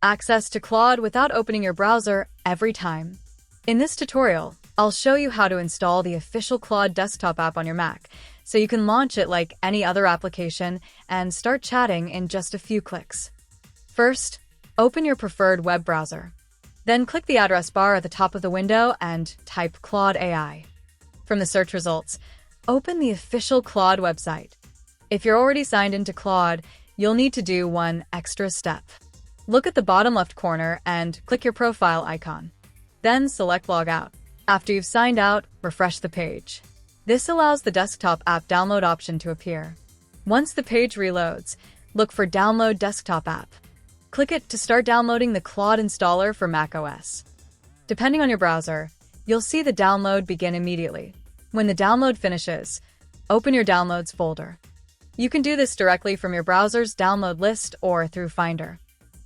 access to Claude without opening your browser every time. In this tutorial, I'll show you how to install the official Claude desktop app on your Mac, so you can launch it like any other application and start chatting in just a few clicks. First, open your preferred web browser. Then click the address bar at the top of the window and type Claude AI. From the search results, open the official Claude website. If you're already signed into Claude, you'll need to do one extra step. Look at the bottom left corner and click your profile icon. Then select Log Out. After you've signed out, refresh the page. This allows the desktop app download option to appear. Once the page reloads, look for Download Desktop App. Click it to start downloading the Claude installer for macOS. Depending on your browser, you'll see the download begin immediately. When the download finishes, open your Downloads folder. You can do this directly from your browser's download list or through Finder.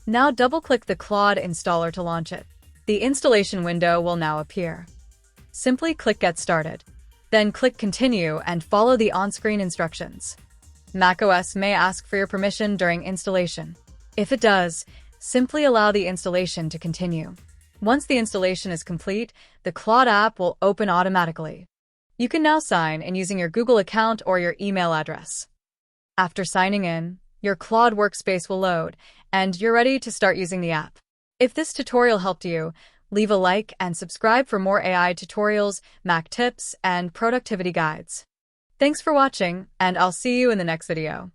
Now double-click the Claude installer to launch it. The installation window will now appear. Simply click Get Started. Then click Continue and follow the on-screen instructions. macOS may ask for your permission during installation. If it does, simply allow the installation to continue. Once the installation is complete, the Claude app will open automatically. You can now sign in using your Google account or your email address. After signing in, your Claude Workspace will load, and you're ready to start using the app. If this tutorial helped you, leave a like and subscribe for more AI tutorials, Mac tips, and productivity guides. Thanks for watching, and I'll see you in the next video.